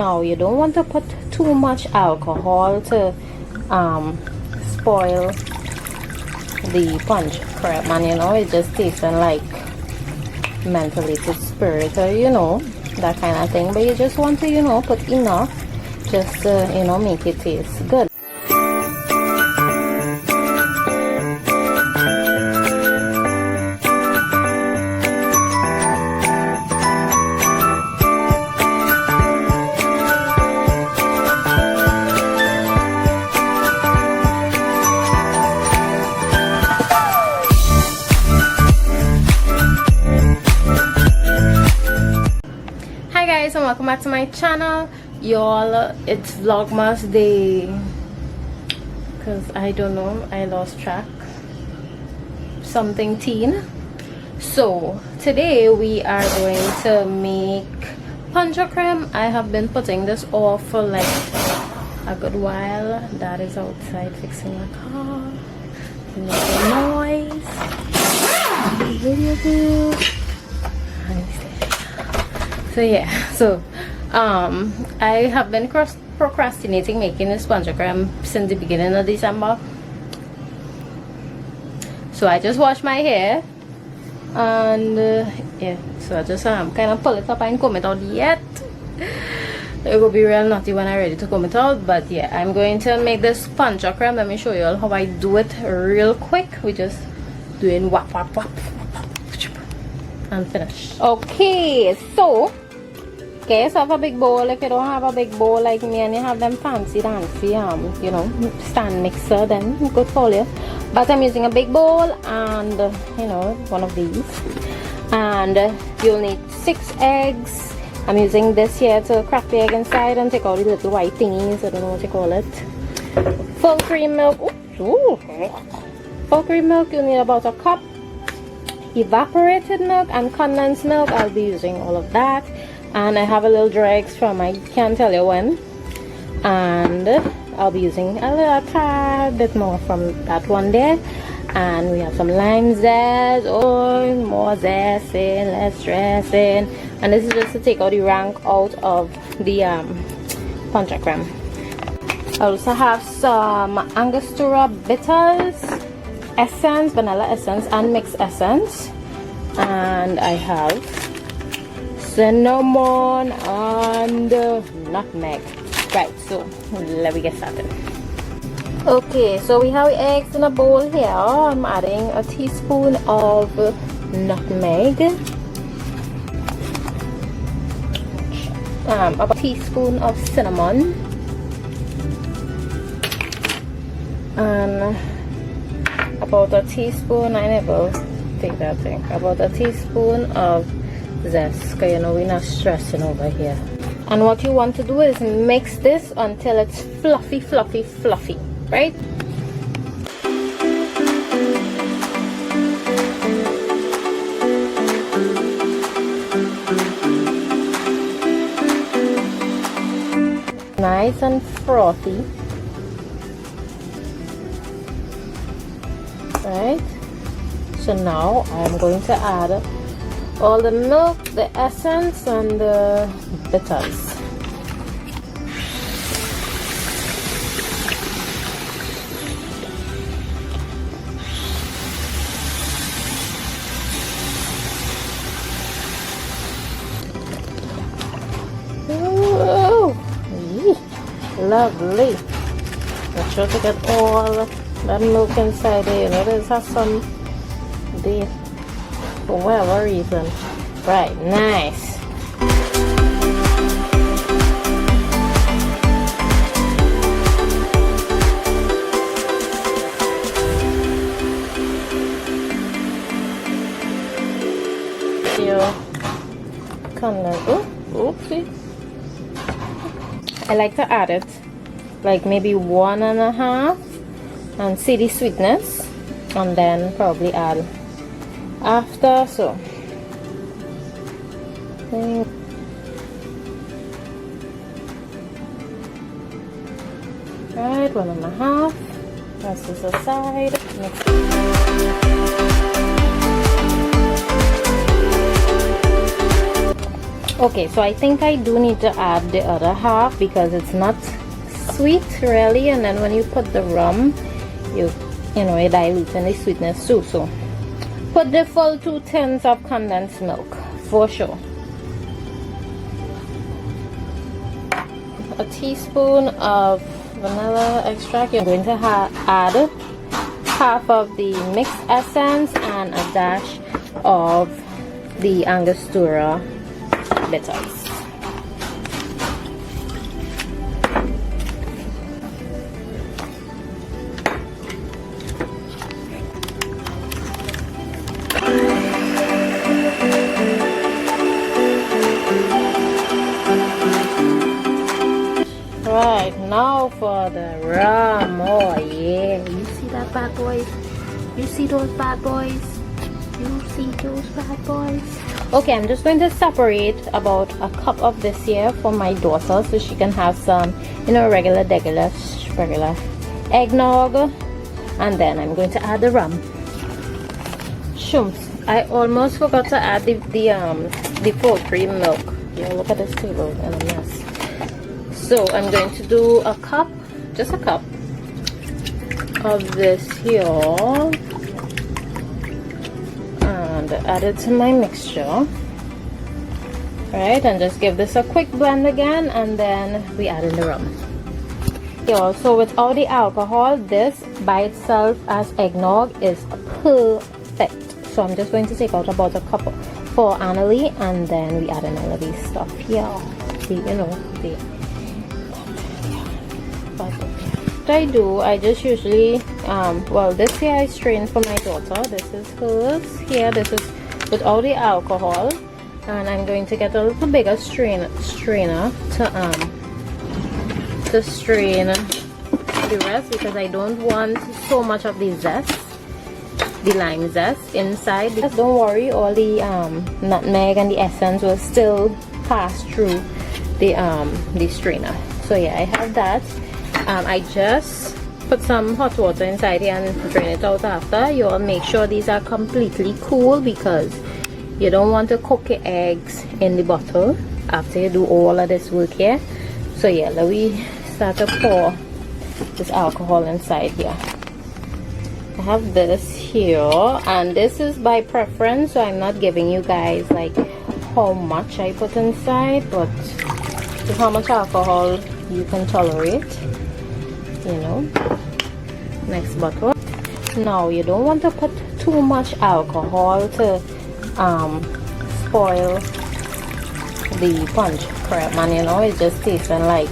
Now you don't want to put too much alcohol to spoil the punch creme, and you know, it just tasting like mentholated spirit, or you know, that kind of thing. But you just want to, you know, put enough just to, you know, make it taste good. And welcome back to my channel, y'all. It's Vlogmas day, because I don't know, I lost track, something teen. So today we are going to make punch de creme. I have been putting this off for like a good while. That is outside fixing my car, making noise. Video good. So yeah, so I have been procrastinating making this punch de creme since the beginning of December. So I just washed my hair, and yeah, so I just kind of pull it up. I ain't comb it out yet. It will be real naughty when I'm ready to comb it out. But yeah, I'm going to make this punch de creme. Let me show you all how I do it real quick. We just doing whap whap whap and finish. Okay, so get yourself a big bowl. If you don't have a big bowl like me and you have them fancy dancy you know, stand mixer, then good for you. But I'm using a big bowl, and you know, one of these, and you'll need 6 eggs. I'm using this here to crack the egg inside and take out the little white thingies. I don't know what you call it. Full cream milk. Ooh. Full cream milk, you'll need about a cup. Evaporated milk and condensed milk, I'll be using all of that. And I have a little dregs from, I can't tell you when, and I'll be using a tad bit more from that one there. And we have some lime zest, oh, more zest in, less dressing. And this is just to take out the rank out of the punch de creme. I also have some Angostura bitters essence, vanilla essence and mixed essence, and I have cinnamon and nutmeg. Right, so let me get started. Okay, so we have eggs in a bowl here. I'm adding a teaspoon of nutmeg, a teaspoon of cinnamon, and about a teaspoon, I never take that thing, about a teaspoon of zest, because you know we're not stressing over here. And what you want to do is mix this until it's fluffy, fluffy, fluffy, right? Nice and frothy. Right, so now I'm going to add all the milk, the essence, and the bitters. Ooh, lovely. Make sure to get all that milk inside there. You know, this has some date for whatever reason. Right, nice. Oopsie. I like to add it like maybe 1.5 and see the sweetness, and then probably add after. So right, 1.5. Press this aside. Okay, so I think I do need to add the other half because it's not sweet really, and then when you put the rum, you know, it dilutes in the sweetness too. So put the full 2 tins of condensed milk for sure. A teaspoon of vanilla extract. You're going to add half of the mixed essence and a dash of the Angostura bitters. Right, now for the rum. Oh yeah, you see that bad boys? You see those bad boys? You see those bad boys? Okay, I'm just going to separate about a cup of this here for my daughter so she can have some, you know, regular eggnog, and then I'm going to add the rum. Shums, I almost forgot to add the full cream milk. Yeah, look at this table and a mess. So I'm going to do a cup, just a cup of this here, and add it to my mixture. Right, and just give this a quick blend again, and then we add in the rum. Yeah, so without the alcohol, this by itself as eggnog is perfect. So I'm just going to take out about a cup for Annalie, and then we add in all of these stuff here. You know, what I do, I just usually well, this here I strain for my daughter. This is hers here. This is without the alcohol, and I'm going to get a little bigger strainer to strain the rest because I don't want so much of the zest, the lime zest inside. Just don't worry, all the nutmeg and the essence will still pass through the strainer. So yeah, I have that. I just put some hot water inside here and drain it out after. You all make sure these are completely cool because you don't want to cook your eggs in the bottle after you do all of this work here. So yeah, let me start to pour this alcohol inside here. I have this here, and this is by preference, so I'm not giving you guys like how much I put inside, but just how much alcohol you can tolerate, you know. Next bottle. Now you don't want to put too much alcohol to spoil the punch creme, and you know, it's just tasting like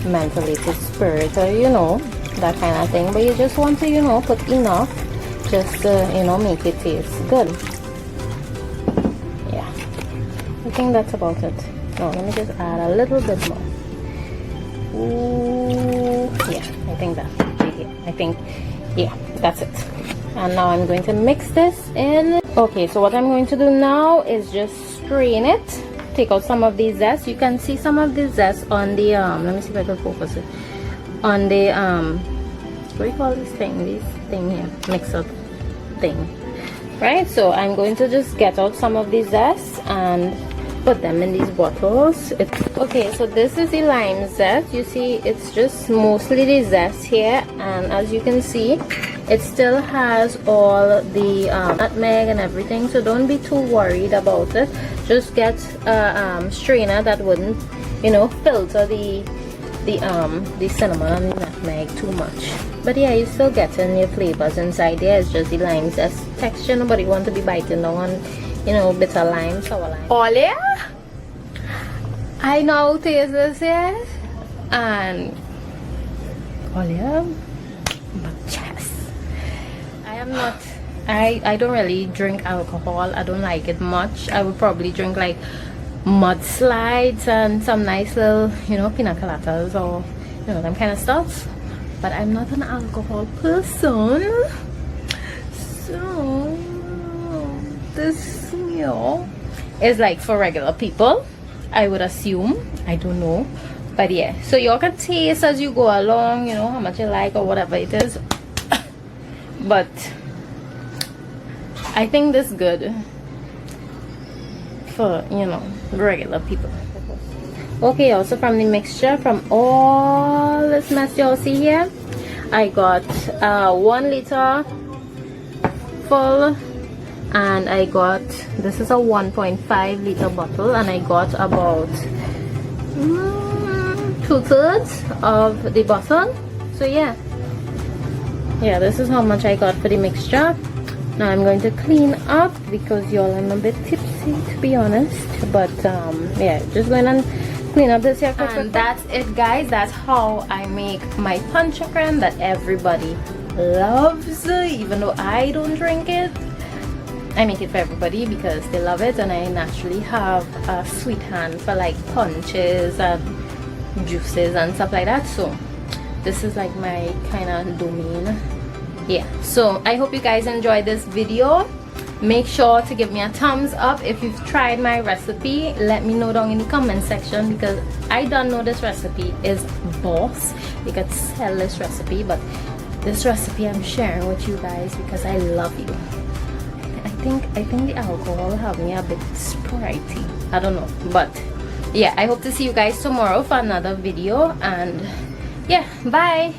mentholated spirit, or you know, that kind of thing. But you just want to, you know, put enough just to, you know, make it taste good. Yeah, I think that's about it. No, let me just add a little bit more. Ooh, yeah, I think yeah, that's it. And now I'm going to mix this in. Okay, so what I'm going to do now is just strain it, take out some of the zest. You can see some of the zest on the let me see if I can focus it on the what do you call this thing here, mixer thing, right? So I'm going to just get out some of the zest and put them in these bottles. Okay, so this is the lime zest. You see, it's just mostly the zest here, and as you can see, it still has all the nutmeg and everything, so don't be too worried about it. Just get a strainer that wouldn't, you know, filter the cinnamon and nutmeg too much. But yeah, you're still getting your flavors inside there. It's just the lime zest texture. Nobody want to be biting down on, you know, bitter lime, sour lime. Olha! I now taste this here, and olha, but yes, I am not, I don't really drink alcohol. I don't like it much. I would probably drink like mudslides and some nice little, you know, pina coladas or, you know, them kind of stuff. But I'm not an alcohol person, so this meal is like for regular people, I would assume. I don't know, but yeah, so y'all can taste as you go along, you know, how much you like or whatever it is. But I think this good for, you know, regular people. Okay, also from the mixture, from all this mess y'all see here, I got 1 liter full, and I got, this is a 1.5 liter bottle, and I got about 2/3 of the bottle. So yeah, this is how much I got for the mixture. Now I'm going to clean up because y'all, I'm a bit tipsy to be honest, but yeah, just going and clean up this here. And that's it guys, that's how I make my punch de creme that everybody loves. Even though I don't drink it, I make it for everybody because they love it, and I naturally have a sweet hand for like punches and juices and stuff like that, so this is like my kind of domain. Yeah, so I hope you guys enjoyed this video. Make sure to give me a thumbs up if you've tried my recipe. Let me know down in the comment section, because I don't know this recipe is boss. You could sell this recipe, but this recipe I'm sharing with you guys because I love you. I think the alcohol have me a bit spritey, I don't know, but yeah, I hope to see you guys tomorrow for another video, and yeah, bye.